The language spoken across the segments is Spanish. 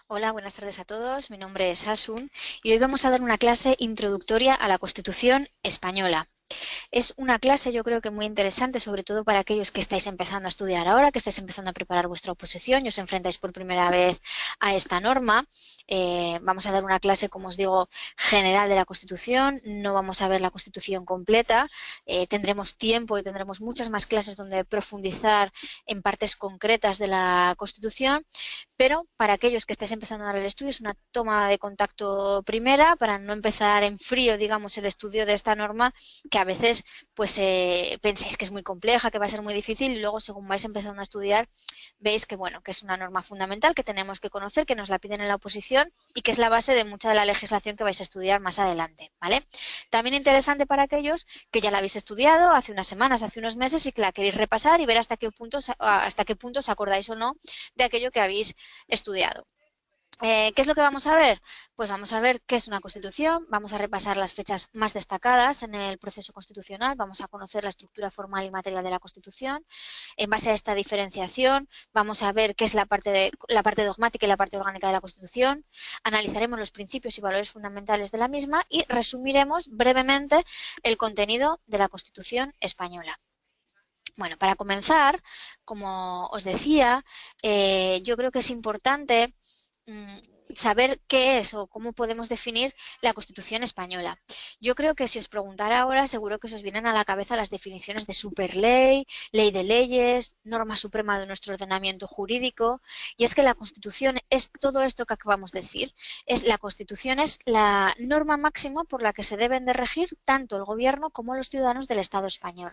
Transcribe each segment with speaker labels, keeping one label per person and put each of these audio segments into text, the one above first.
Speaker 1: Hola, buenas tardes a todos. Mi nombre es Asun y hoy vamos a dar una clase introductoria a la Constitución española. Es una clase yo creo que muy interesante, sobre todo para aquellos que estáis empezando a estudiar ahora, que estáis empezando a preparar vuestra oposición y os enfrentáis por primera vez a esta norma. Vamos a dar una clase, como os digo, general de la Constitución, no vamos a ver la Constitución completa, tendremos tiempo y tendremos muchas más clases donde profundizar en partes concretas de la Constitución, pero para aquellos que estéis empezando a dar el estudio es una toma de contacto primera para no empezar en frío, digamos, el estudio de esta norma que a veces pues pensáis que es muy compleja, que va a ser muy difícil y luego según vais empezando a estudiar veis que bueno, que es una norma fundamental que tenemos que conocer, que nos la piden en la oposición y que es la base de mucha de la legislación que vais a estudiar más adelante, ¿vale? También interesante para aquellos que ya la habéis estudiado hace unas semanas, hace unos meses y que la queréis repasar y ver hasta qué punto os acordáis o no de aquello que habéis estudiado. ¿Qué es lo que vamos a ver? Pues vamos a ver qué es una constitución, vamos a repasar las fechas más destacadas en el proceso constitucional, vamos a conocer la estructura formal y material de la constitución. En base a esta diferenciación vamos a ver qué es la parte dogmática y la parte orgánica de la constitución, analizaremos los principios y valores fundamentales de la misma y resumiremos brevemente el contenido de la constitución española. Bueno, para comenzar, como os decía, yo creo que es importante mm, saber qué es o cómo podemos definir la Constitución española. Yo creo que si os preguntara ahora, seguro que os vienen a la cabeza las definiciones de superley, ley de leyes, norma suprema de nuestro ordenamiento jurídico, y es que la Constitución es todo esto que acabamos de decir. La Constitución es la norma máxima por la que se deben de regir tanto el gobierno como los ciudadanos del Estado español.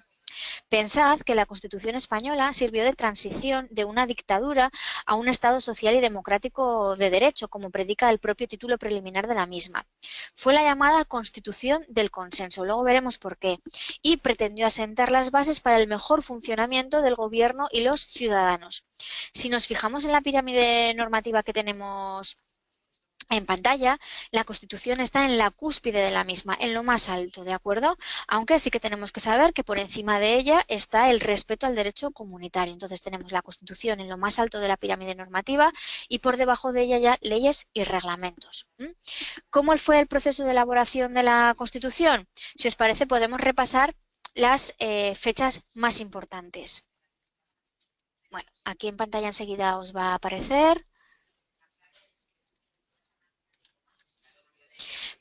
Speaker 1: Pensad que la Constitución española sirvió de transición de una dictadura a un Estado social y democrático de derecho, como predica el propio título preliminar de la misma. Fue la llamada Constitución del Consenso, luego veremos por qué, y pretendió asentar las bases para el mejor funcionamiento del gobierno y los ciudadanos. Si nos fijamos en la pirámide normativa que tenemos en pantalla, la Constitución está en la cúspide de la misma, en lo más alto, ¿de acuerdo? Aunque sí que tenemos que saber que por encima de ella está el respeto al derecho comunitario. Entonces tenemos la Constitución en lo más alto de la pirámide normativa y por debajo de ella ya leyes y reglamentos. ¿Cómo fue el proceso de elaboración de la Constitución? Si os parece, podemos repasar las fechas más importantes. Bueno, aquí en pantalla enseguida os va a aparecer.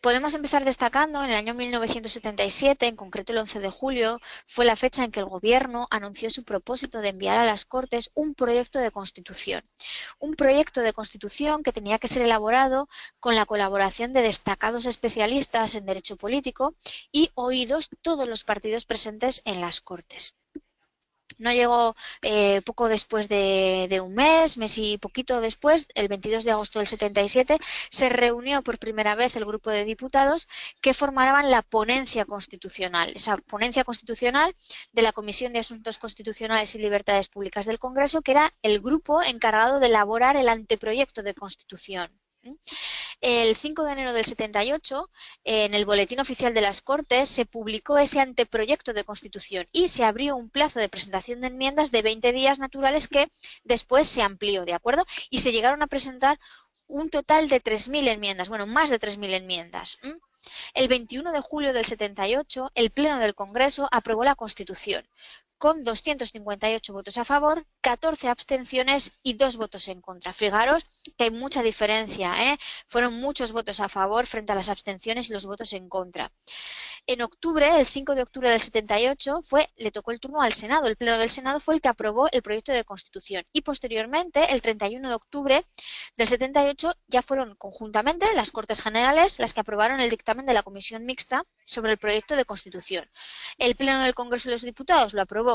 Speaker 1: Podemos empezar destacando en el año 1977, en concreto el 11 de julio, fue la fecha en que el Gobierno anunció su propósito de enviar a las Cortes un proyecto de Constitución. Un proyecto de Constitución que tenía que ser elaborado con la colaboración de destacados especialistas en derecho político y oídos todos los partidos presentes en las Cortes. No llegó poco después de un mes y poquito después, el 22 de agosto del 77, se reunió por primera vez el grupo de diputados que formaban la ponencia constitucional. Esa ponencia constitucional de la Comisión de Asuntos Constitucionales y Libertades Públicas del Congreso, que era el grupo encargado de elaborar el anteproyecto de Constitución. El 5 de enero del 78, en el Boletín Oficial de las Cortes, se publicó ese anteproyecto de Constitución y se abrió un plazo de presentación de enmiendas de 20 días naturales que después se amplió, ¿de acuerdo? Y se llegaron a presentar un total de 3.000 enmiendas, bueno, más de 3.000 enmiendas. El 21 de julio del 78, el Pleno del Congreso aprobó la Constitución con 258 votos a favor, 14 abstenciones y 2 votos en contra. Fijaros que hay mucha diferencia, ¿eh? Fueron muchos votos a favor frente a las abstenciones y los votos en contra. En octubre, el 5 de octubre del 78, le tocó el turno al Senado. El Pleno del Senado fue el que aprobó el proyecto de Constitución. Y posteriormente, el 31 de octubre del 78, ya fueron conjuntamente las Cortes Generales las que aprobaron el dictamen de la Comisión Mixta sobre el proyecto de Constitución. El Pleno del Congreso de los Diputados lo aprobó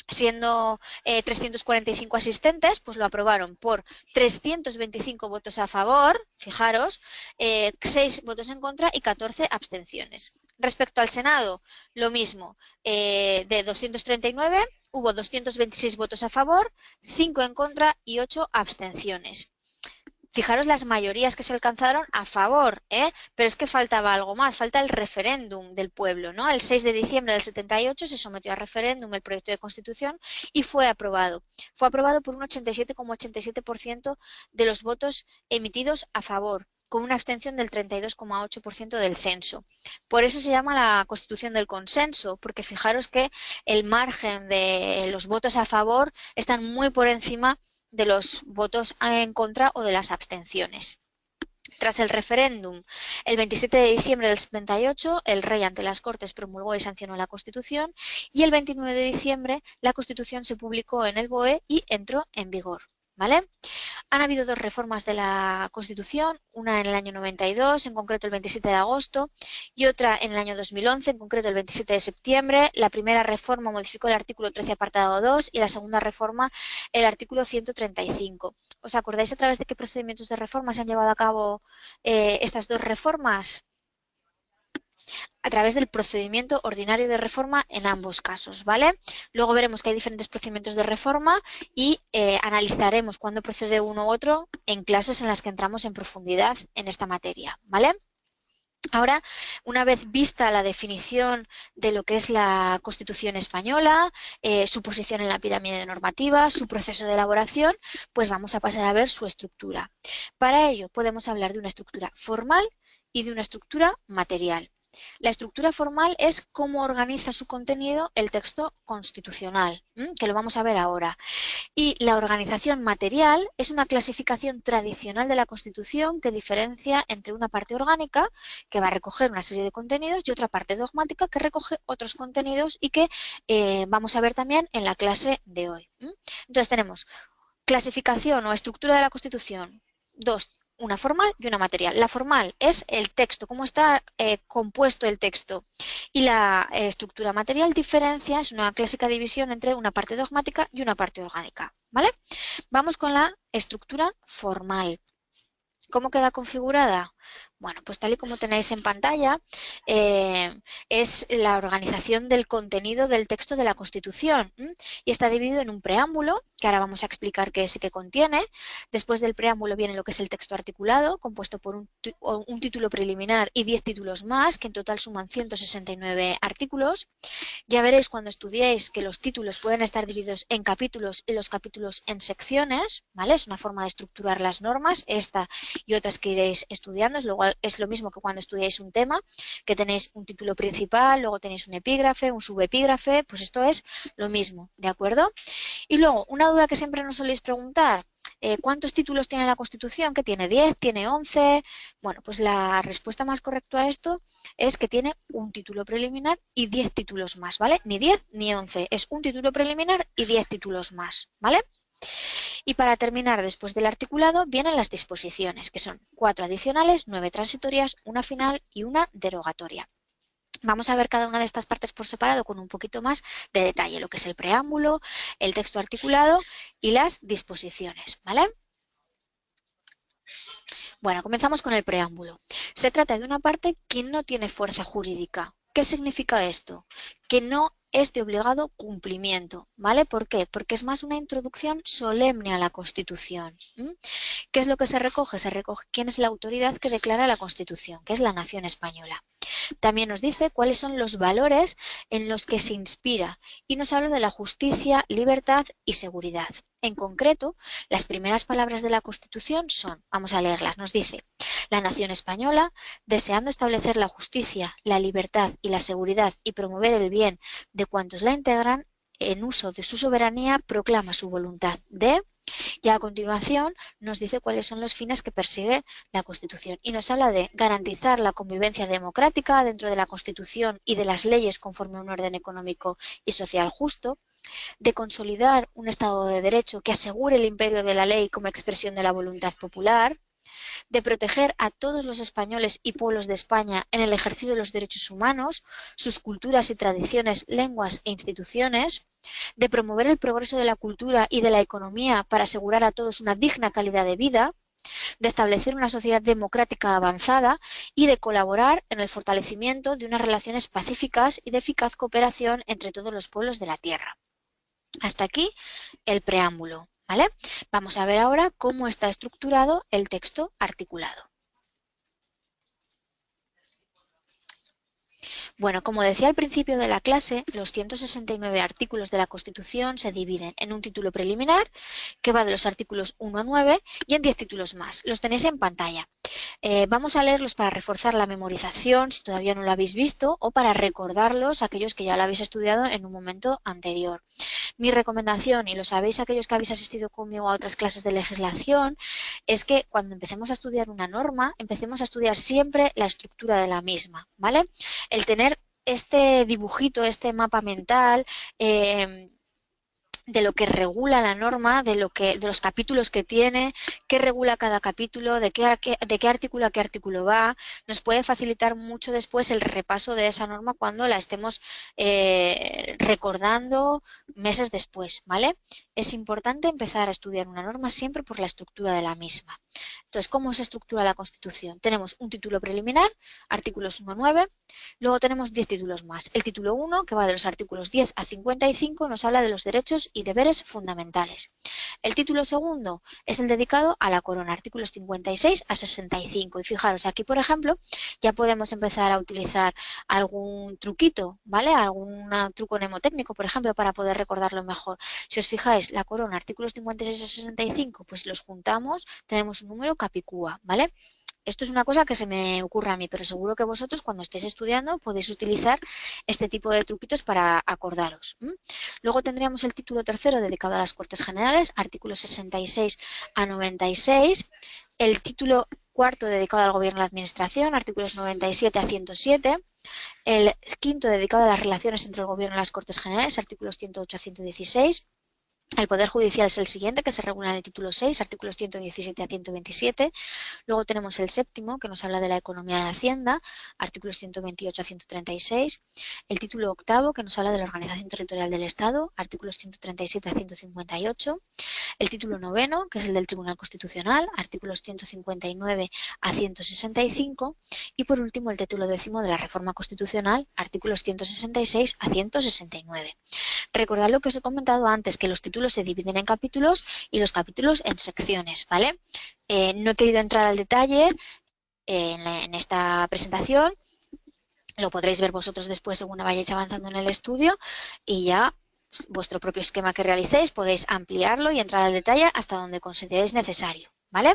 Speaker 1: siendo 345 asistentes, pues lo aprobaron por 325 votos a favor, fijaros, 6 votos en contra y 14 abstenciones. Respecto al Senado, lo mismo, de 239 hubo 226 votos a favor, 5 en contra y 8 abstenciones. Fijaros las mayorías que se alcanzaron a favor, ¿eh? Pero es que faltaba algo más, falta el referéndum del pueblo, ¿no? El 6 de diciembre del 78 se sometió a referéndum el proyecto de constitución y fue aprobado. Fue aprobado por un 87,87% de los votos emitidos a favor, con una abstención del 32,8% del censo. Por eso se llama la Constitución del consenso, porque fijaros que el margen de los votos a favor están muy por encima de los votos en contra o de las abstenciones. Tras el referéndum, el 27 de diciembre del 78, el rey ante las Cortes promulgó y sancionó la Constitución y el 29 de diciembre la Constitución se publicó en el BOE y entró en vigor. ¿Vale? Han habido dos reformas de la Constitución, una en el año 92, en concreto el 27 de agosto, y otra en el año 2011, en concreto el 27 de septiembre. La primera reforma modificó el artículo 13 apartado 2 y la segunda reforma el artículo 135. ¿Os acordáis a través de qué procedimientos de reforma se han llevado a cabo estas dos reformas? A través del procedimiento ordinario de reforma en ambos casos, ¿vale? Luego veremos que hay diferentes procedimientos de reforma y analizaremos cuándo procede uno u otro en clases en las que entramos en profundidad en esta materia, ¿vale? Ahora, una vez vista la definición de lo que es la Constitución española, su posición en la pirámide normativa, su proceso de elaboración, pues vamos a pasar a ver su estructura. Para ello podemos hablar de una estructura formal y de una estructura material. La estructura formal es cómo organiza su contenido el texto constitucional, que lo vamos a ver ahora. Y la organización material es una clasificación tradicional de la Constitución que diferencia entre una parte orgánica, que va a recoger una serie de contenidos, y otra parte dogmática, que recoge otros contenidos y que vamos a ver también en la clase de hoy. Entonces tenemos clasificación o estructura de la Constitución, dos. Una formal y una material. La formal es el texto, cómo está compuesto el texto. Y la estructura material diferencia, es una clásica división entre una parte dogmática y una parte orgánica. ¿Vale? Vamos con la estructura formal. ¿Cómo queda configurada? Bueno, pues tal y como tenéis en pantalla, es la organización del contenido del texto de la Constitución y está dividido en un preámbulo, que ahora vamos a explicar qué es y qué contiene. Después del preámbulo viene lo que es el texto articulado, compuesto por un título preliminar y 10 títulos más, que en total suman 169 artículos. Ya veréis cuando estudiéis que los títulos pueden estar divididos en capítulos y los capítulos en secciones, ¿vale? Es una forma de estructurar las normas, esta y otras que iréis estudiando. Es lo mismo que cuando estudiáis un tema, que tenéis un título principal, luego tenéis un epígrafe, un subepígrafe, pues esto es lo mismo, ¿de acuerdo? Y luego, una duda que siempre nos soléis preguntar, ¿cuántos títulos tiene la Constitución? ¿Que tiene 10? ¿Tiene 11? Bueno, pues la respuesta más correcta a esto es que tiene un título preliminar y 10 títulos más, ¿vale? Ni 10 ni 11, es un título preliminar y 10 títulos más, ¿vale? Y para terminar, después del articulado, vienen las disposiciones, que son 4 adicionales, 9 transitorias, una final y una derogatoria. Vamos a ver cada una de estas partes por separado con un poquito más de detalle, lo que es el preámbulo, el texto articulado y las disposiciones, ¿vale? Bueno, comenzamos con el preámbulo. Se trata de una parte que no tiene fuerza jurídica. ¿Qué significa esto? Que no es de obligado cumplimiento, ¿vale? ¿Por qué? Porque es más una introducción solemne a la Constitución. ¿Qué es lo que se recoge? Se recoge quién es la autoridad que declara la Constitución, que es la nación española. También nos dice cuáles son los valores en los que se inspira y nos habla de la justicia, libertad y seguridad. En concreto, las primeras palabras de la Constitución son, vamos a leerlas, nos dice: la nación española, deseando establecer la justicia, la libertad y la seguridad y promover el bien de cuantos la integran, en uso de su soberanía, proclama su voluntad de... Y a continuación nos dice cuáles son los fines que persigue la Constitución y nos habla de garantizar la convivencia democrática dentro de la Constitución y de las leyes conforme a un orden económico y social justo, de consolidar un Estado de Derecho que asegure el imperio de la ley como expresión de la voluntad popular, de proteger a todos los españoles y pueblos de España en el ejercicio de los derechos humanos, sus culturas y tradiciones, lenguas e instituciones, de promover el progreso de la cultura y de la economía para asegurar a todos una digna calidad de vida, de establecer una sociedad democrática avanzada y de colaborar en el fortalecimiento de unas relaciones pacíficas y de eficaz cooperación entre todos los pueblos de la tierra. Hasta aquí el preámbulo, ¿vale? Vamos a ver ahora cómo está estructurado el texto articulado. Bueno, como decía al principio de la clase, los 169 artículos de la Constitución se dividen en un título preliminar, que va de los artículos 1 a 9, y en 10 títulos más. Los tenéis en pantalla. Vamos a leerlos para reforzar la memorización, si todavía no lo habéis visto, o para recordarlos a aquellos que ya lo habéis estudiado en un momento anterior. Mi recomendación, y lo sabéis aquellos que habéis asistido conmigo a otras clases de legislación, es que cuando empecemos a estudiar una norma, empecemos a estudiar siempre la estructura de la misma, ¿vale? El tener este dibujito, este mapa mental, de lo que regula la norma, de los capítulos que tiene, qué regula cada capítulo, de qué artículo a qué artículo va, nos puede facilitar mucho después el repaso de esa norma cuando la estemos recordando meses después, ¿vale? Es importante empezar a estudiar una norma siempre por la estructura de la misma. Entonces, ¿cómo se estructura la Constitución? Tenemos un título preliminar, artículos 1 a 9, luego tenemos 10 títulos más. El título 1, que va de los artículos 10 a 55, nos habla de los derechos y deberes fundamentales. El título segundo es el dedicado a la corona, artículos 56 a 65. Y fijaros, aquí, por ejemplo, ya podemos empezar a utilizar algún truquito, ¿vale? Algún truco mnemotécnico, por ejemplo, para poder recordarlo mejor. Si os fijáis, la corona, artículos 56 a 65, pues los juntamos, tenemos un número capicúa, ¿vale? Esto es una cosa que se me ocurre a mí, pero seguro que vosotros cuando estéis estudiando podéis utilizar este tipo de truquitos para acordaros. Luego tendríamos el título tercero dedicado a las Cortes Generales, artículos 66 a 96. El título cuarto dedicado al Gobierno y la Administración, artículos 97 a 107. El quinto dedicado a las relaciones entre el Gobierno y las Cortes Generales, artículos 108 a 116. El Poder Judicial es el siguiente, que se regula en el título 6, artículos 117 a 127. Luego tenemos el séptimo, que nos habla de la economía de Hacienda, artículos 128 a 136. El título octavo, que nos habla de la organización territorial del Estado, artículos 137 a 158. El título noveno, que es el del Tribunal Constitucional, artículos 159 a 165. Y por último, el título décimo de la Reforma Constitucional, artículos 166 a 169. Recordad lo que os he comentado antes, que los títulos se dividen en capítulos y los capítulos en secciones, ¿vale? No he querido entrar al detalle en esta presentación, lo podréis ver vosotros después según vayáis avanzando en el estudio y ya vuestro propio esquema que realicéis podéis ampliarlo y entrar al detalle hasta donde consideréis necesario, ¿vale?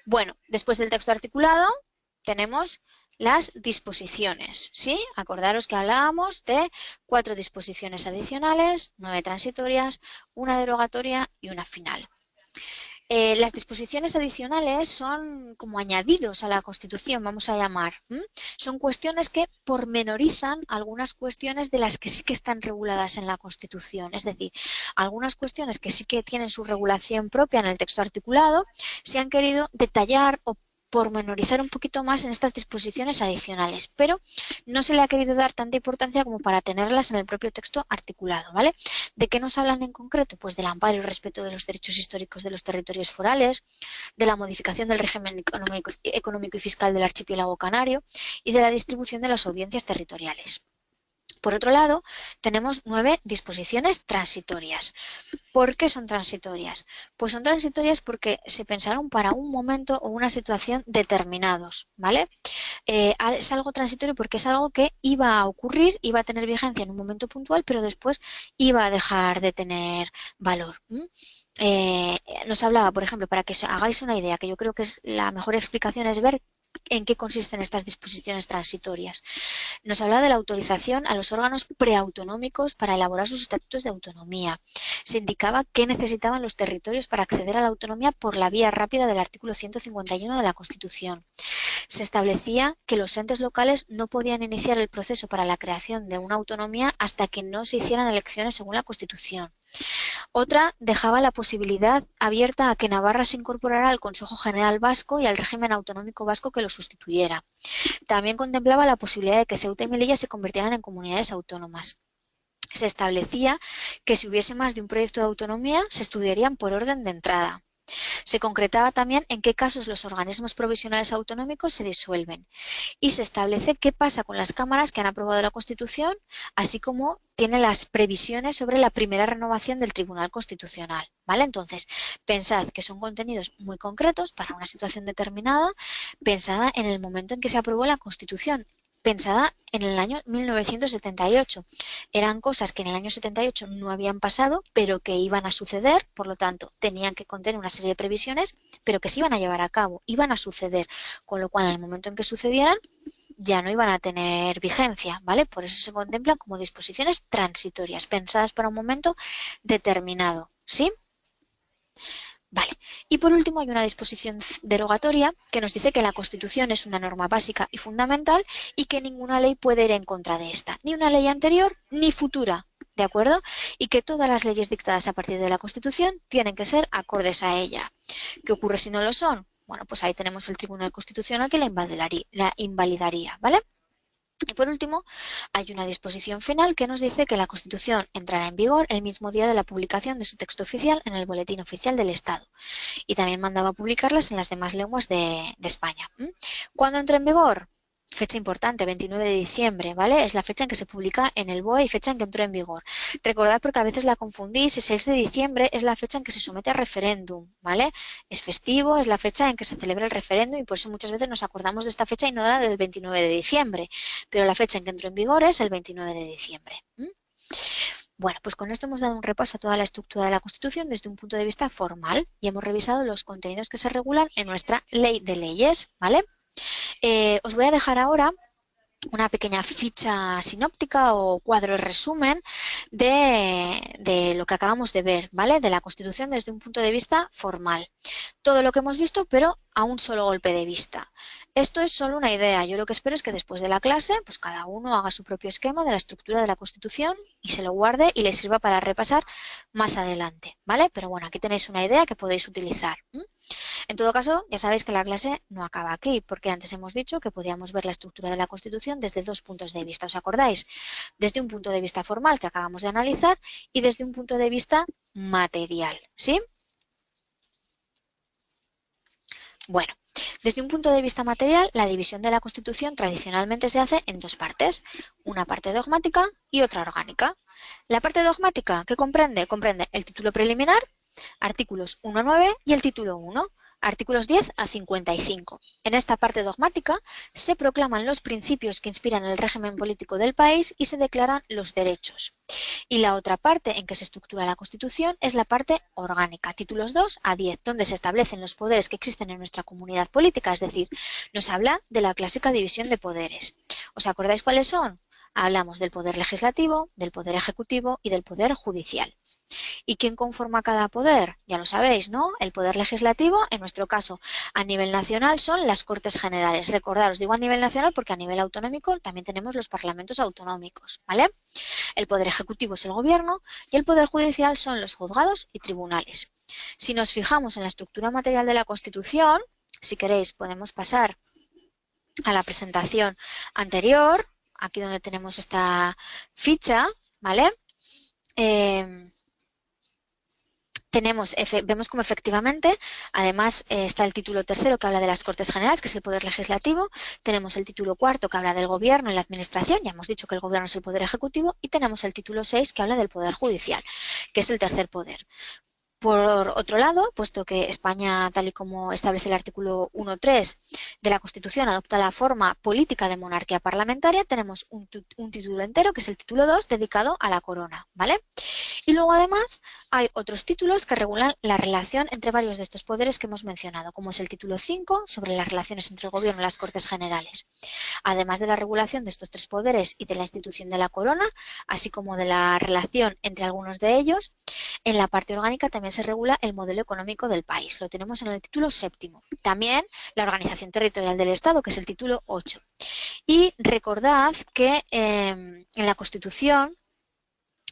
Speaker 1: Bueno, después del texto articulado tenemos las disposiciones, ¿sí? Acordaros que hablábamos de 4 disposiciones adicionales, 9 transitorias, una derogatoria y una final. Las disposiciones adicionales son como añadidos a la Constitución, vamos a llamar. Son cuestiones que pormenorizan algunas cuestiones de las que sí que están reguladas en la Constitución. Es decir, algunas cuestiones que sí que tienen su regulación propia en el texto articulado se han querido detallar o pormenorizar un poquito más en estas disposiciones adicionales, pero no se le ha querido dar tanta importancia como para tenerlas en el propio texto articulado, ¿vale? ¿De qué nos hablan en concreto? Pues del amparo y respeto de los derechos históricos de los territorios forales, de la modificación del régimen económico y fiscal del archipiélago canario y de la distribución de las audiencias territoriales. Por otro lado, tenemos 9 disposiciones transitorias. ¿Por qué son transitorias? Pues son transitorias porque se pensaron para un momento o una situación determinados, ¿vale? Es algo transitorio porque es algo que iba a ocurrir, iba a tener vigencia en un momento puntual, pero después iba a dejar de tener valor. Nos hablaba, por ejemplo, para que os hagáis una idea, que yo creo que es la mejor explicación es ver en qué consisten estas disposiciones transitorias. Nos habla de la autorización a los órganos preautonómicos para elaborar sus estatutos de autonomía. Se indicaba qué necesitaban los territorios para acceder a la autonomía por la vía rápida del artículo 151 de la Constitución. Se establecía que los entes locales no podían iniciar el proceso para la creación de una autonomía hasta que no se hicieran elecciones según la Constitución. Otra dejaba la posibilidad abierta a que Navarra se incorporara al Consejo General Vasco y al régimen autonómico vasco que lo sustituyera. También contemplaba la posibilidad de que Ceuta y Melilla se convirtieran en comunidades autónomas. Se establecía que si hubiese más de un proyecto de autonomía se estudiarían por orden de entrada. Se concretaba también en qué casos los organismos provisionales autonómicos se disuelven y se establece qué pasa con las cámaras que han aprobado la Constitución, así como tiene las previsiones sobre la primera renovación del Tribunal Constitucional. ¿Vale? Entonces, pensad que son contenidos muy concretos para una situación determinada, pensada en el momento en que se aprobó la Constitución, pensada en el año 1978. Eran cosas que en el año 78 no habían pasado, pero que iban a suceder, por lo tanto, tenían que contener una serie de previsiones, pero que se iban a llevar a cabo, iban a suceder, con lo cual en el momento en que sucedieran ya no iban a tener vigencia, ¿vale? Por eso se contemplan como disposiciones transitorias, pensadas para un momento determinado, ¿sí? Vale. Y por último hay una disposición derogatoria que nos dice que la Constitución es una norma básica y fundamental y que ninguna ley puede ir en contra de esta, ni una ley anterior ni futura, ¿de acuerdo? Y que todas las leyes dictadas a partir de la Constitución tienen que ser acordes a ella. ¿Qué ocurre si no lo son? Bueno, pues ahí tenemos el Tribunal Constitucional que la invalidaría, ¿vale? Y por último, hay una disposición final que nos dice que la Constitución entrará en vigor el mismo día de la publicación de su texto oficial en el Boletín Oficial del Estado y también mandaba publicarlas en las demás lenguas de España. ¿Cuándo entra en vigor? Fecha importante, 29 de diciembre, ¿vale? Es la fecha en que se publica en el BOE y fecha en que entró en vigor. Recordad porque a veces la confundís, el 6 de diciembre es la fecha en que se somete a referéndum, ¿vale? Es festivo, es la fecha en que se celebra el referéndum y por eso muchas veces nos acordamos de esta fecha y no de la del 29 de diciembre, pero la fecha en que entró en vigor es el 29 de diciembre. Bueno, pues con esto hemos dado un repaso a toda la estructura de la Constitución desde un punto de vista formal y hemos revisado los contenidos que se regulan en nuestra ley de leyes, ¿vale? Os voy a dejar ahora una pequeña ficha sinóptica o cuadro de resumen de lo que acabamos de ver, ¿vale? De la Constitución desde un punto de vista formal. Todo lo que hemos visto, pero a un solo golpe de vista. Esto es solo una idea. Yo lo que espero es que después de la clase, pues cada uno haga su propio esquema de la estructura de la Constitución y se lo guarde y le sirva para repasar más adelante, ¿vale? Pero bueno, aquí tenéis una idea que podéis utilizar. En todo caso, ya sabéis que la clase no acaba aquí, porque antes hemos dicho que podíamos ver la estructura de la Constitución desde dos puntos de vista. ¿Os acordáis? Desde un punto de vista formal que acabamos de analizar y desde un punto de vista material, ¿sí? Bueno, desde un punto de vista material, la división de la Constitución tradicionalmente se hace en dos partes, una parte dogmática y otra orgánica. La parte dogmática, ¿qué comprende? Comprende el título preliminar, artículos 1 a 9 y el título 1, artículos 10 a 55. En esta parte dogmática se proclaman los principios que inspiran el régimen político del país y se declaran los derechos. Y la otra parte en que se estructura la Constitución es la parte orgánica, títulos 2 a 10, donde se establecen los poderes que existen en nuestra comunidad política, es decir, nos habla de la clásica división de poderes. ¿Os acordáis cuáles son? Hablamos del poder legislativo, del poder ejecutivo y del poder judicial. ¿Y quién conforma cada poder? Ya lo sabéis, ¿no? El poder legislativo, en nuestro caso, a nivel nacional son las Cortes Generales. Recordaros, digo a nivel nacional porque a nivel autonómico también tenemos los parlamentos autonómicos, ¿vale? El poder ejecutivo es el gobierno y el poder judicial son los juzgados y tribunales. Si nos fijamos en la estructura material de la Constitución, si queréis podemos pasar a la presentación anterior, aquí donde tenemos esta ficha, ¿vale? Vemos como efectivamente, además está el título tercero que habla de las Cortes Generales, que es el poder legislativo, tenemos el título cuarto que habla del gobierno y la administración, ya hemos dicho que el gobierno es el poder ejecutivo, y tenemos el título 6 que habla del poder judicial, que es el tercer poder. Por otro lado, puesto que España, tal y como establece el artículo 1.3 de la Constitución, adopta la forma política de monarquía parlamentaria, tenemos un título entero, que es el título 2, dedicado a la corona, ¿vale? Y luego además hay otros títulos que regulan la relación entre varios de estos poderes que hemos mencionado, como es el título 5 sobre las relaciones entre el gobierno y las Cortes Generales. Además de la regulación de estos tres poderes y de la institución de la corona, así como de la relación entre algunos de ellos, en la parte orgánica también se regula el modelo económico del país. Lo tenemos en el título 7. También la organización territorial del Estado, que es el título 8. Y recordad que en la Constitución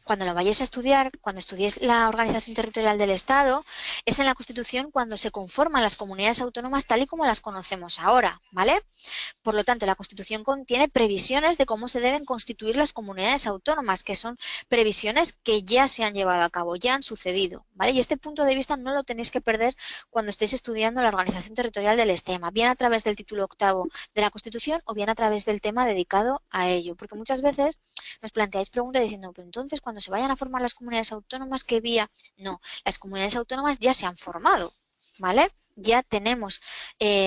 Speaker 1: cuando lo vayáis a estudiar, cuando estudiéis la organización territorial del Estado, es en la Constitución cuando se conforman las comunidades autónomas tal y como las conocemos ahora, ¿vale? Por lo tanto, la Constitución contiene previsiones de cómo se deben constituir las comunidades autónomas, que son previsiones que ya se han llevado a cabo, ya han sucedido, ¿vale? Y este punto de vista no lo tenéis que perder cuando estéis estudiando la organización territorial del STEMA, bien a través del título octavo de la Constitución o bien a través del tema dedicado a ello, porque muchas veces nos planteáis preguntas diciendo, pero entonces cuando se vayan a formar las comunidades autónomas, ¿qué vía? No, las comunidades autónomas ya se han formado, ¿vale? Ya tenemos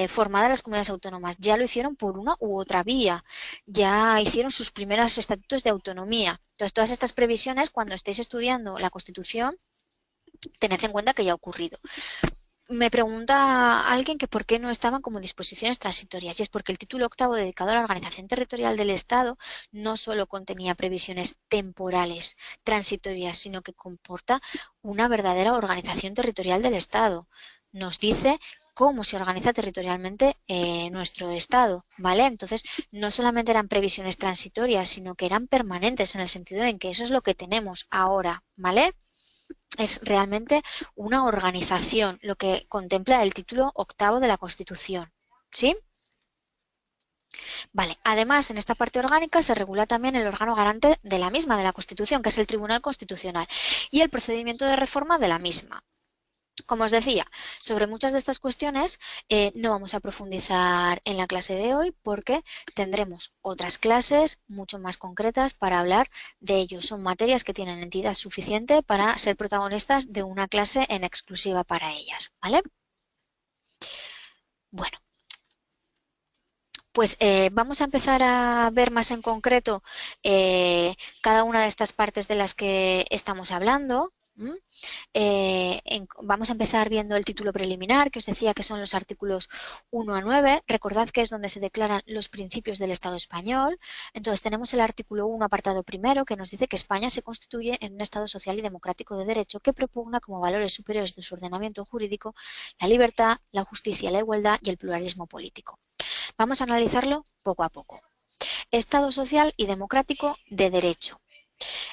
Speaker 1: formadas las comunidades autónomas, ya lo hicieron por una u otra vía, ya hicieron sus primeros estatutos de autonomía. Entonces, todas estas previsiones, cuando estéis estudiando la Constitución, tened en cuenta que ya ha ocurrido. Me pregunta alguien que por qué no estaban como disposiciones transitorias, y es porque el título octavo dedicado a la organización territorial del Estado no solo contenía previsiones temporales transitorias, sino que comporta una verdadera organización territorial del Estado. Nos dice cómo se organiza territorialmente nuestro Estado, ¿vale? Entonces, no solamente eran previsiones transitorias, sino que eran permanentes en el sentido en que eso es lo que tenemos ahora, ¿vale? Es realmente una organización, lo que contempla el título octavo de la Constitución. ¿Sí? Vale. Además, en esta parte orgánica se regula también el órgano garante de la misma, de la Constitución, que es el Tribunal Constitucional, y el procedimiento de reforma de la misma. Como os decía, sobre muchas de estas cuestiones no vamos a profundizar en la clase de hoy porque tendremos otras clases mucho más concretas para hablar de ello. Son materias que tienen entidad suficiente para ser protagonistas de una clase en exclusiva para ellas, ¿vale? Bueno, pues vamos a empezar a ver más en concreto cada una de estas partes de las que estamos hablando. Vamos a empezar viendo el título preliminar, que os decía que son los artículos 1 a 9. Recordad que es donde se declaran los principios del Estado español. Entonces tenemos el artículo 1, apartado primero, que nos dice que España se constituye en un Estado social y democrático de derecho que propugna como valores superiores de su ordenamiento jurídico la libertad, la justicia, la igualdad y el pluralismo político. Vamos a analizarlo poco a poco. Estado social y democrático de derecho.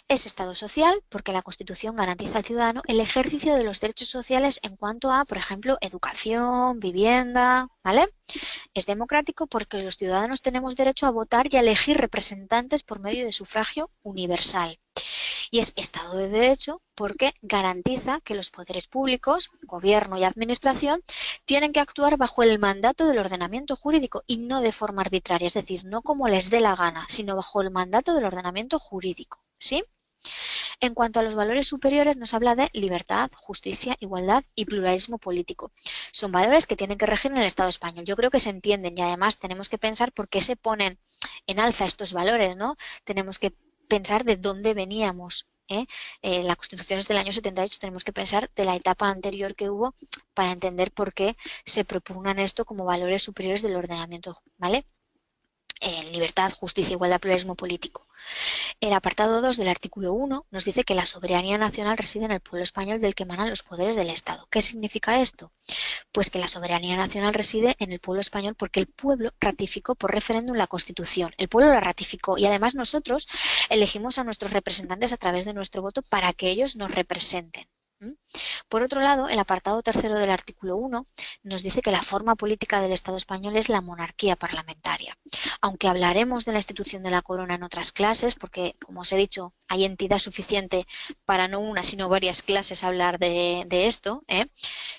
Speaker 1: Es Estado social porque la Constitución garantiza al ciudadano el ejercicio de los derechos sociales en cuanto a, por ejemplo, educación, vivienda, ¿vale? Es democrático porque los ciudadanos tenemos derecho a votar y a elegir representantes por medio de sufragio universal. Y es Estado de Derecho porque garantiza que los poderes públicos, gobierno y administración, tienen que actuar bajo el mandato del ordenamiento jurídico y no de forma arbitraria, es decir, no como les dé la gana, sino bajo el mandato del ordenamiento jurídico, ¿sí? En cuanto a los valores superiores, nos habla de libertad, justicia, igualdad y pluralismo político. Son valores que tienen que regir en el Estado español. Yo creo que se entienden y además tenemos que pensar por qué se ponen en alza estos valores, ¿no? Tenemos que pensar de dónde veníamos. La Constitución es del año 78, tenemos que pensar de la etapa anterior que hubo para entender por qué se propugnan esto como valores superiores del ordenamiento, ¿vale? Libertad, justicia, igualdad, pluralismo político. El apartado 2 del artículo 1 nos dice que la soberanía nacional reside en el pueblo español del que emanan los poderes del Estado. ¿Qué significa esto? Pues que la soberanía nacional reside en el pueblo español porque el pueblo ratificó por referéndum la Constitución. El pueblo la ratificó y además nosotros elegimos a nuestros representantes a través de nuestro voto para que ellos nos representen. Por otro lado, el apartado tercero del artículo 1 nos dice que la forma política del Estado español es la monarquía parlamentaria. Aunque hablaremos de la institución de la corona en otras clases, porque, como os he dicho, hay entidad suficiente para no una, sino varias clases hablar de esto,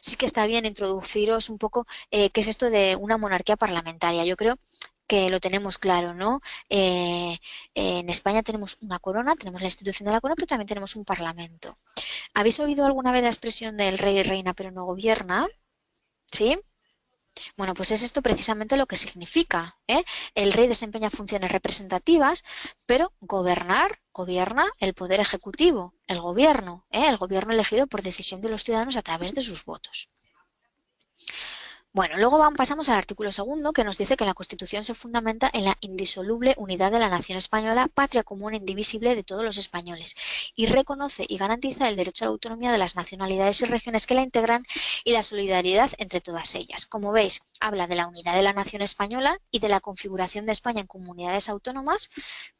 Speaker 1: sí que está bien introduciros un poco qué es esto de una monarquía parlamentaria. Yo creo que lo tenemos claro, ¿no? En España tenemos una corona, tenemos la institución de la corona, pero también tenemos un parlamento. ¿Habéis oído alguna vez la expresión del rey y reina pero no gobierna? ¿Sí? Bueno, pues es esto precisamente lo que significa. El rey desempeña funciones representativas, pero gobierna el poder ejecutivo, el gobierno elegido por decisión de los ciudadanos a través de sus votos. Bueno, luego pasamos al artículo segundo, que nos dice que la Constitución se fundamenta en la indisoluble unidad de la nación española, patria común e indivisible de todos los españoles, y reconoce y garantiza el derecho a la autonomía de las nacionalidades y regiones que la integran y la solidaridad entre todas ellas. Como veis, habla de la unidad de la nación española y de la configuración de España en comunidades autónomas.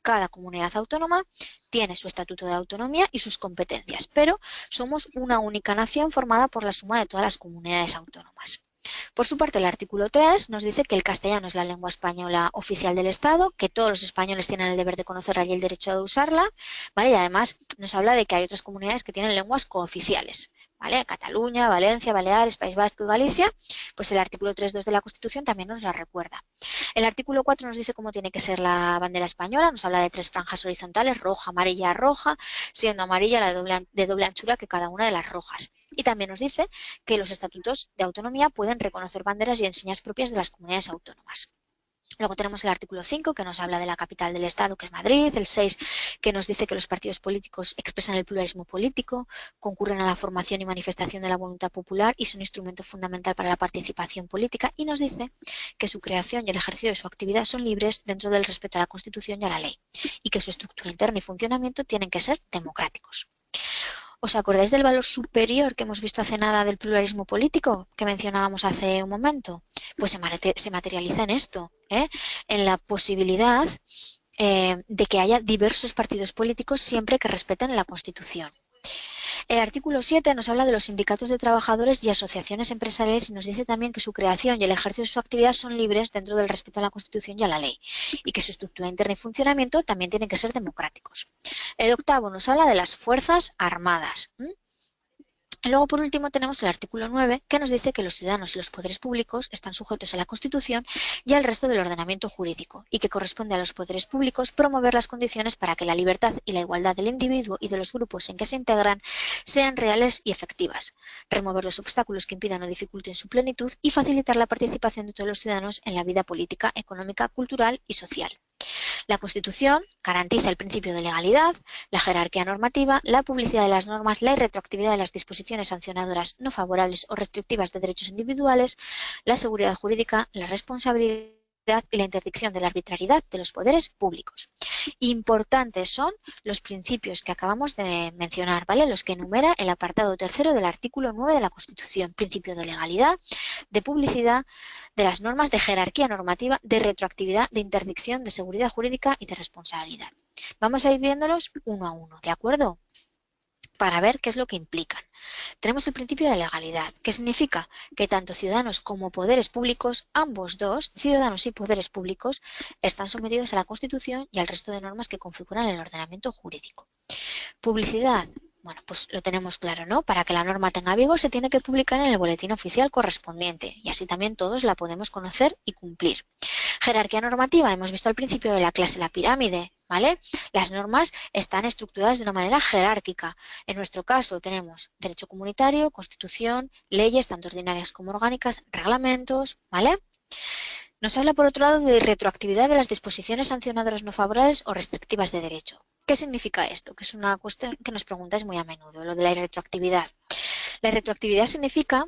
Speaker 1: Cada comunidad autónoma tiene su estatuto de autonomía y sus competencias, pero somos una única nación formada por la suma de todas las comunidades autónomas. Por su parte, el artículo 3 nos dice que el castellano es la lengua española oficial del Estado, que todos los españoles tienen el deber de conocerla y el derecho de usarla, ¿vale? Y además nos habla de que hay otras comunidades que tienen lenguas cooficiales, ¿vale? Cataluña, Valencia, Baleares, País Vasco y Galicia, pues el artículo 3.2 de la Constitución también nos la recuerda. El artículo 4 nos dice cómo tiene que ser la bandera española, nos habla de 3 franjas horizontales, roja, amarilla, roja, siendo amarilla la de doble anchura que cada una de las rojas. Y también nos dice que los estatutos de autonomía pueden reconocer banderas y enseñas propias de las comunidades autónomas. Luego tenemos el artículo 5 que nos habla de la capital del Estado, que es Madrid, el 6 que nos dice que los partidos políticos expresan el pluralismo político, concurren a la formación y manifestación de la voluntad popular y son instrumento fundamental para la participación política, y nos dice que su creación y el ejercicio de su actividad son libres dentro del respeto a la Constitución y a la ley, y que su estructura interna y funcionamiento tienen que ser democráticos. ¿Os acordáis del valor superior que hemos visto hace nada del pluralismo político que mencionábamos hace un momento? Pues se materializa en esto, en la posibilidad de que haya diversos partidos políticos siempre que respeten la Constitución. El artículo 7 nos habla de los sindicatos de trabajadores y asociaciones empresariales y nos dice también que su creación y el ejercicio de su actividad son libres dentro del respeto a la Constitución y a la ley, y que su estructura interna y funcionamiento también tienen que ser democráticos. El octavo nos habla de las Fuerzas Armadas. Y luego, por último, tenemos el artículo 9, que nos dice que los ciudadanos y los poderes públicos están sujetos a la Constitución y al resto del ordenamiento jurídico, y que corresponde a los poderes públicos promover las condiciones para que la libertad y la igualdad del individuo y de los grupos en que se integran sean reales y efectivas, remover los obstáculos que impidan o dificulten su plenitud y facilitar la participación de todos los ciudadanos en la vida política, económica, cultural y social. La Constitución garantiza el principio de legalidad, la jerarquía normativa, la publicidad de las normas, la irretroactividad de las disposiciones sancionadoras no favorables o restrictivas de derechos individuales, la seguridad jurídica, la responsabilidad y la interdicción de la arbitrariedad de los poderes públicos. Importantes son los principios que acabamos de mencionar, ¿vale? Los que enumera el apartado tercero del artículo 9 de la Constitución. Principio de legalidad, de publicidad, de las normas, de jerarquía normativa, de retroactividad, de interdicción, de seguridad jurídica y de responsabilidad. Vamos a ir viéndolos uno a uno, ¿de acuerdo? Para ver qué es lo que implican. Tenemos el principio de legalidad, que significa que tanto ciudadanos como poderes públicos, ambos dos, ciudadanos y poderes públicos, están sometidos a la Constitución y al resto de normas que configuran el ordenamiento jurídico. Publicidad. Bueno, pues lo tenemos claro, ¿no? Para que la norma tenga vigor se tiene que publicar en el boletín oficial correspondiente y así también todos la podemos conocer y cumplir. Jerarquía normativa, hemos visto al principio de la clase la pirámide, ¿vale? Las normas están estructuradas de una manera jerárquica. En nuestro caso tenemos derecho comunitario, constitución, leyes, tanto ordinarias como orgánicas, reglamentos, ¿vale? Nos habla, por otro lado, de retroactividad de las disposiciones sancionadoras no favorables o restrictivas de derecho. ¿Qué significa esto? Que es una cuestión que nos preguntáis muy a menudo, lo de la retroactividad. La retroactividad significa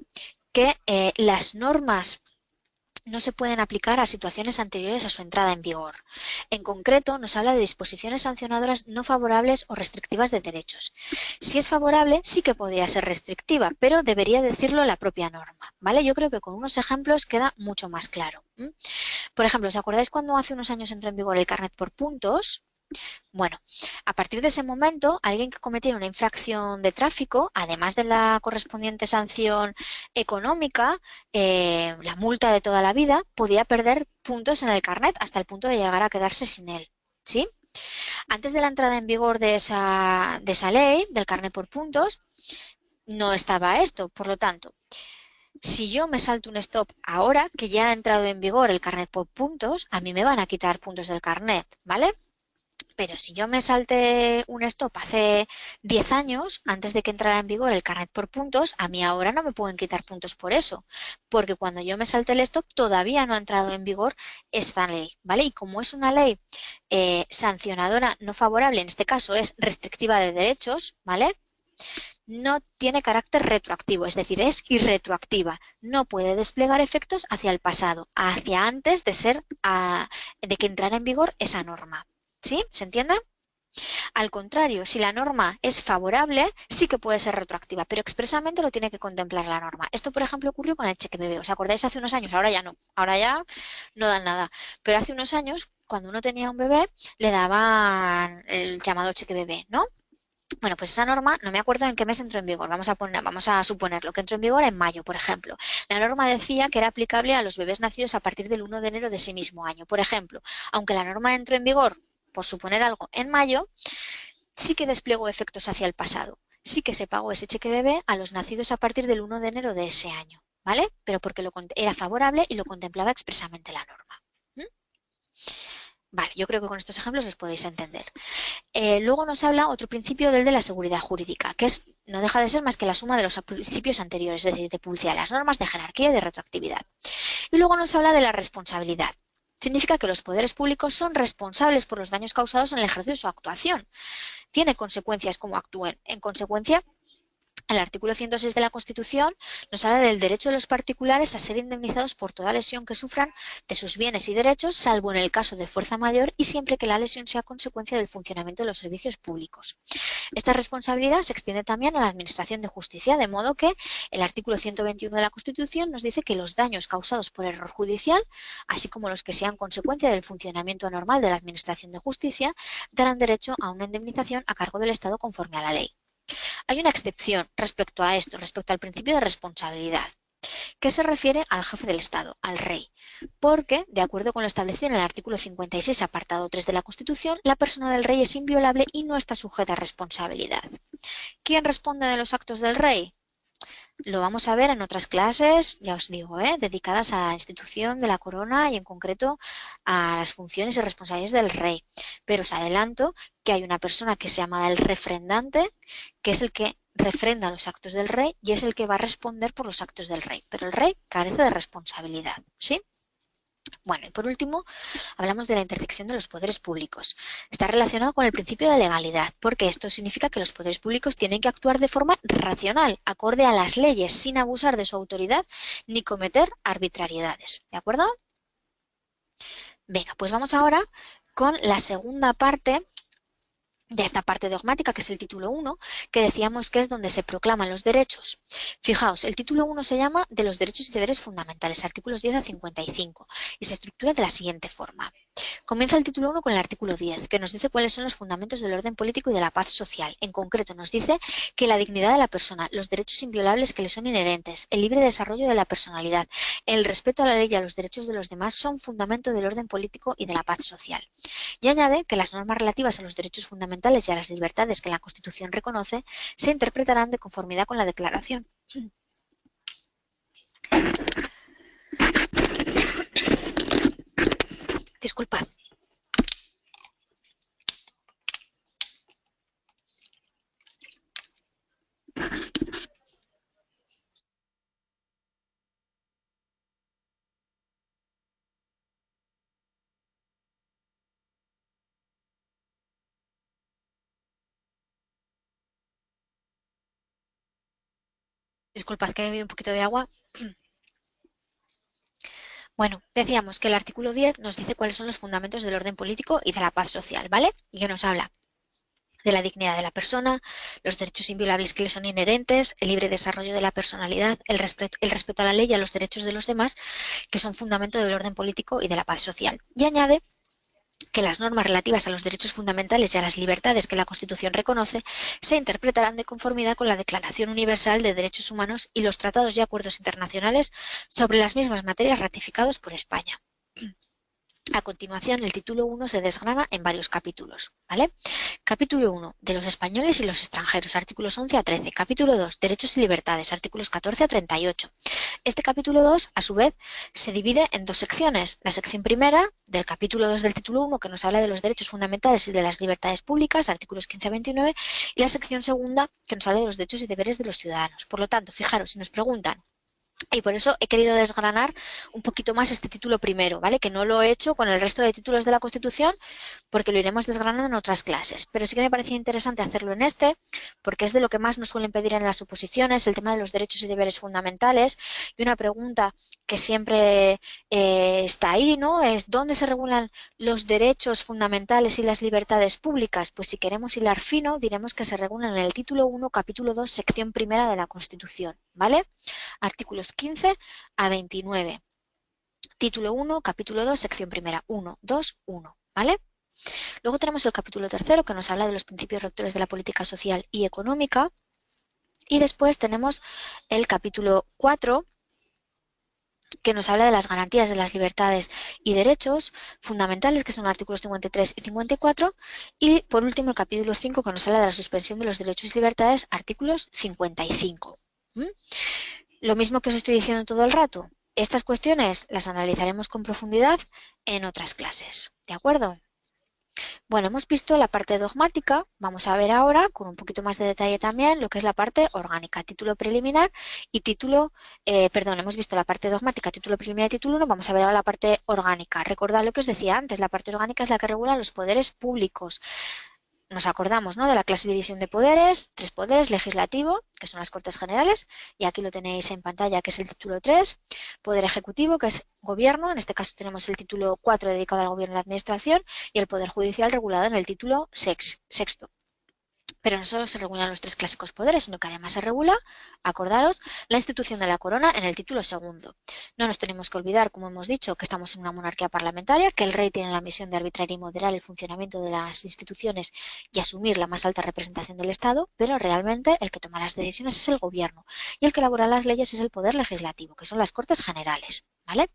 Speaker 1: que las normas no se pueden aplicar a situaciones anteriores a su entrada en vigor. En concreto, nos habla de disposiciones sancionadoras no favorables o restrictivas de derechos. Si es favorable, sí que podría ser restrictiva, pero debería decirlo la propia norma, ¿vale? Yo creo que con unos ejemplos queda mucho más claro. Por ejemplo, ¿os acordáis cuando hace unos años entró en vigor el carnet por puntos? Bueno, a partir de ese momento, alguien que cometiera una infracción de tráfico, además de la correspondiente sanción económica, la multa de toda la vida, podía perder puntos en el carnet hasta el punto de llegar a quedarse sin él, ¿sí? Antes de la entrada en vigor de esa ley, del carnet por puntos, no estaba esto. Por lo tanto, si yo me salto un stop ahora, que ya ha entrado en vigor el carnet por puntos, a mí me van a quitar puntos del carnet, ¿vale? Pero si yo me salte un stop hace 10 años, antes de que entrara en vigor el carnet por puntos, a mí ahora no me pueden quitar puntos por eso, porque cuando yo me salte el stop todavía no ha entrado en vigor esta ley, ¿vale? Y como es una ley sancionadora no favorable, en este caso es restrictiva de derechos, ¿vale? No tiene carácter retroactivo, es decir, es irretroactiva. No puede desplegar efectos hacia el pasado, hacia antes de de que entrara en vigor esa norma. ¿Sí? ¿Se entiende? Al contrario, si la norma es favorable, sí que puede ser retroactiva, pero expresamente lo tiene que contemplar la norma. Esto, por ejemplo, ocurrió con el cheque bebé. ¿Os acordáis hace unos años? Ahora ya no. Ahora ya no dan nada. Pero hace unos años, cuando uno tenía un bebé, le daban el llamado cheque bebé, ¿no? Bueno, pues esa norma, no me acuerdo en qué mes entró en vigor. Vamos a suponerlo, que entró en vigor en mayo, por ejemplo. La norma decía que era aplicable a los bebés nacidos a partir del 1 de enero de ese mismo año. Por ejemplo, aunque la norma entró en vigor, por suponer algo, en mayo, sí que desplegó efectos hacia el pasado. Sí que se pagó ese cheque bebé a los nacidos a partir del 1 de enero de ese año, ¿vale? Pero porque era favorable y lo contemplaba expresamente la norma. ¿Mm? Vale, yo creo que con estos ejemplos los podéis entender. Luego nos habla otro principio del de la seguridad jurídica, que no deja de ser más que la suma de los principios anteriores, es decir, de publicidad de las normas, de jerarquía y de retroactividad. Y luego nos habla de la responsabilidad. Significa que los poderes públicos son responsables por los daños causados en el ejercicio de su actuación. Tiene consecuencias como actúen. En consecuencia, el artículo 106 de la Constitución nos habla del derecho de los particulares a ser indemnizados por toda lesión que sufran de sus bienes y derechos, salvo en el caso de fuerza mayor y siempre que la lesión sea consecuencia del funcionamiento de los servicios públicos. Esta responsabilidad se extiende también a la Administración de Justicia, de modo que el artículo 121 de la Constitución nos dice que los daños causados por error judicial, así como los que sean consecuencia del funcionamiento anormal de la Administración de Justicia, darán derecho a una indemnización a cargo del Estado conforme a la ley. Hay una excepción respecto a esto, respecto al principio de responsabilidad, que se refiere al jefe del Estado, al rey, porque, de acuerdo con lo establecido en el artículo 56, apartado 3 de la Constitución, la persona del rey es inviolable y no está sujeta a responsabilidad. ¿Quién responde de los actos del rey? Lo vamos a ver en otras clases, ya os digo, dedicadas a la institución de la corona y en concreto a las funciones y responsabilidades del rey. Pero os adelanto que hay una persona que se llama el refrendante, que es el que refrenda los actos del rey y es el que va a responder por los actos del rey. Pero el rey carece de responsabilidad, ¿sí? Bueno, y por último, hablamos de la intersección de los poderes públicos. Está relacionado con el principio de legalidad, porque esto significa que los poderes públicos tienen que actuar de forma racional, acorde a las leyes, sin abusar de su autoridad ni cometer arbitrariedades. ¿De acuerdo? Venga, pues vamos ahora con la segunda parte de esta parte dogmática, que es el título 1, que decíamos que es donde se proclaman los derechos. Fijaos, el título 1 se llama de los derechos y deberes fundamentales, artículos 10 a 55, y se estructura de la siguiente forma. Comienza el título 1 con el artículo 10, que nos dice cuáles son los fundamentos del orden político y de la paz social. En concreto, nos dice que la dignidad de la persona, los derechos inviolables que le son inherentes, el libre desarrollo de la personalidad, el respeto a la ley y a los derechos de los demás son fundamento del orden político y de la paz social. Y añade que las normas relativas a los derechos fundamentales y a las libertades que la Constitución reconoce se interpretarán de conformidad con la Declaración. Disculpad. Disculpad que he bebido un poquito de agua. Bueno, decíamos que el artículo 10 nos dice cuáles son los fundamentos del orden político y de la paz social, ¿vale? Y que nos habla de la dignidad de la persona, los derechos inviolables que le son inherentes, el libre desarrollo de la personalidad, el respeto a la ley y a los derechos de los demás, que son fundamento del orden político y de la paz social. Y añade que las normas relativas a los derechos fundamentales y a las libertades que la Constitución reconoce se interpretarán de conformidad con la Declaración Universal de Derechos Humanos y los tratados y acuerdos internacionales sobre las mismas materias ratificados por España. A continuación, el título 1 se desgrana en varios capítulos, ¿vale? Capítulo 1, de los españoles y los extranjeros, artículos 11 a 13. Capítulo 2, derechos y libertades, artículos 14 a 38. Este capítulo 2, a su vez, se divide en dos secciones. La sección primera, del capítulo 2 del título 1, que nos habla de los derechos fundamentales y de las libertades públicas, artículos 15 a 29, y la sección segunda, que nos habla de los derechos y deberes de los ciudadanos. Por lo tanto, fijaros, si nos preguntan Y por eso he querido desgranar un poquito más este título primero, ¿vale? Que no lo he hecho con el resto de títulos de la Constitución porque lo iremos desgranando en otras clases. Pero sí que me parecía interesante hacerlo en este porque es de lo que más nos suelen pedir en las oposiciones, el tema de los derechos y deberes fundamentales. Y una pregunta que siempre está ahí, ¿no? Es ¿dónde se regulan los derechos fundamentales y las libertades públicas? Pues si queremos hilar fino, diremos que se regulan en el título 1, capítulo 2, sección primera de la Constitución, ¿vale? Artículos 15 a 29. Título 1, capítulo 2, sección primera. 1, 2, 1. ¿Vale? Luego tenemos el capítulo tercero que nos habla de los principios rectores de la política social y económica. Y después tenemos el capítulo 4 que nos habla de las garantías de las libertades y derechos fundamentales, que son los artículos 53 y 54. Y por último el capítulo 5 que nos habla de la suspensión de los derechos y libertades, artículos 55. ¿Mm? Lo mismo que os estoy diciendo todo el rato. Estas cuestiones las analizaremos con profundidad en otras clases. ¿De acuerdo? Bueno, hemos visto la parte dogmática. Vamos a ver ahora, con un poquito más de detalle también, lo que es la parte orgánica, título preliminar y título, hemos visto la parte dogmática, título preliminar y título 1. Vamos a ver ahora la parte orgánica. Recordad lo que os decía antes, la parte orgánica es la que regula los poderes públicos. Nos acordamos, ¿no?, de la clase de división de poderes, tres poderes: legislativo, que son las Cortes Generales, y aquí lo tenéis en pantalla, que es el título 3, poder ejecutivo, que es gobierno, en este caso tenemos el título 4 dedicado al gobierno y la administración, y el poder judicial regulado en el título sexto. Pero no solo se regulan los tres clásicos poderes, sino que además se regula, acordaros, la institución de la corona en el título segundo. No nos tenemos que olvidar, como hemos dicho, que estamos en una monarquía parlamentaria, que el rey tiene la misión de arbitrar y moderar el funcionamiento de las instituciones y asumir la más alta representación del Estado, pero realmente el que toma las decisiones es el gobierno y el que elabora las leyes es el poder legislativo, que son las Cortes Generales. ¿Vale?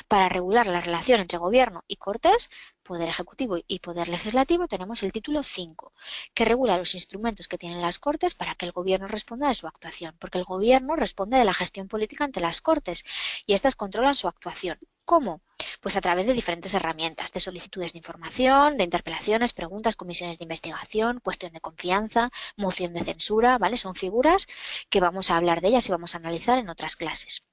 Speaker 1: Para regular la relación entre gobierno y Cortes, poder ejecutivo y poder legislativo, tenemos el título 5, que regula los instrumentos que tienen las Cortes para que el gobierno responda de su actuación, porque el gobierno responde de la gestión política ante las Cortes y éstas controlan su actuación. ¿Cómo? Pues a través de diferentes herramientas, de solicitudes de información, de interpelaciones, preguntas, comisiones de investigación, cuestión de confianza, moción de censura, ¿vale? Son figuras que vamos a hablar de ellas y vamos a analizar en otras clases.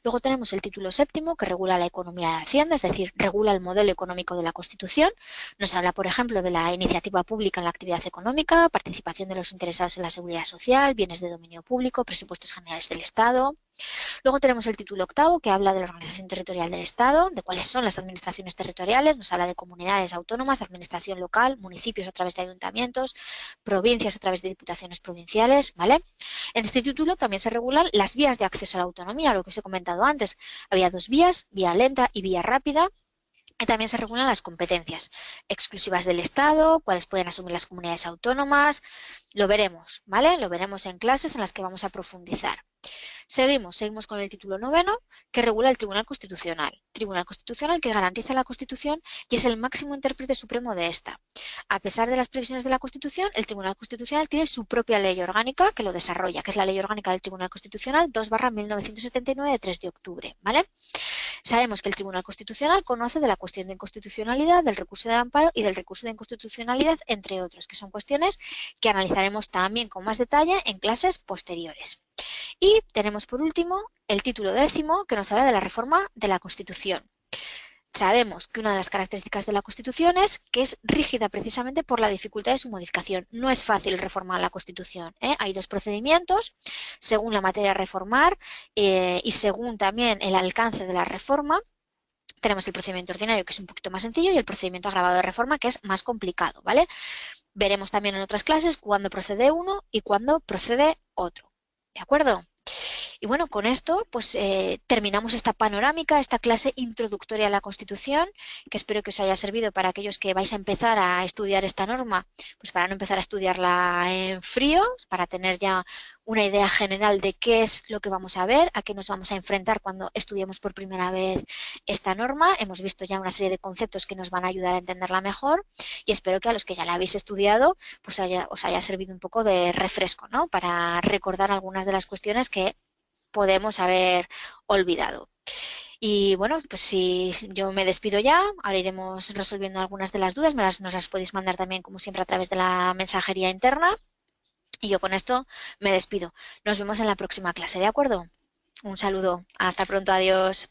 Speaker 1: Luego tenemos el título séptimo, que regula la economía de Hacienda, es decir, regula el modelo económico de la Constitución. Nos habla, por ejemplo, de la iniciativa pública en la actividad económica, participación de los interesados en la seguridad social, bienes de dominio público, presupuestos generales del Estado. Luego tenemos el título octavo, que habla de la organización territorial del Estado, de cuáles son las administraciones territoriales, nos habla de comunidades autónomas, administración local, municipios a través de ayuntamientos, provincias a través de diputaciones provinciales, ¿vale? En este título también se regulan las vías de acceso a la autonomía, lo que os he comentado antes. Había dos vías, vía lenta y vía rápida. Y también se regulan las competencias exclusivas del Estado, cuáles pueden asumir las comunidades autónomas. Lo veremos, ¿vale? Lo veremos en clases en las que vamos a profundizar. Seguimos con el título noveno, que regula el Tribunal Constitucional. Tribunal Constitucional que garantiza la Constitución y es el máximo intérprete supremo de esta. A pesar de las previsiones de la Constitución, el Tribunal Constitucional tiene su propia ley orgánica que lo desarrolla, que es la Ley Orgánica del Tribunal Constitucional 2/1979 de 3 de octubre, ¿vale? Sabemos que el Tribunal Constitucional conoce de la cuestión de inconstitucionalidad, del recurso de amparo y del recurso de inconstitucionalidad, entre otros, que son cuestiones que analizaremos también con más detalle en clases posteriores. Y tenemos por último el título décimo, que nos habla de la reforma de la Constitución. Sabemos que una de las características de la Constitución es que es rígida precisamente por la dificultad de su modificación. No es fácil reformar la Constitución, ¿eh? Hay dos procedimientos, según la materia a reformar y según también el alcance de la reforma. Tenemos el procedimiento ordinario, que es un poquito más sencillo, y el procedimiento agravado de reforma, que es más complicado, ¿vale? Veremos también en otras clases cuándo procede uno y cuándo procede otro. ¿De acuerdo? Y bueno, con esto pues terminamos esta panorámica, esta clase introductoria a la Constitución, que espero que os haya servido para aquellos que vais a empezar a estudiar esta norma, pues para no empezar a estudiarla en frío, para tener ya una idea general de qué es lo que vamos a ver, a qué nos vamos a enfrentar cuando estudiemos por primera vez esta norma. Hemos visto ya una serie de conceptos que nos van a ayudar a entenderla mejor y espero que a los que ya la habéis estudiado pues os haya servido un poco de refresco, ¿no?, para recordar algunas de las cuestiones que podemos haber olvidado. Y bueno, pues si yo me despido ya, ahora iremos resolviendo algunas de las dudas, nos las podéis mandar también como siempre a través de la mensajería interna y yo con esto me despido. Nos vemos en la próxima clase, ¿de acuerdo? Un saludo. Hasta pronto. Adiós.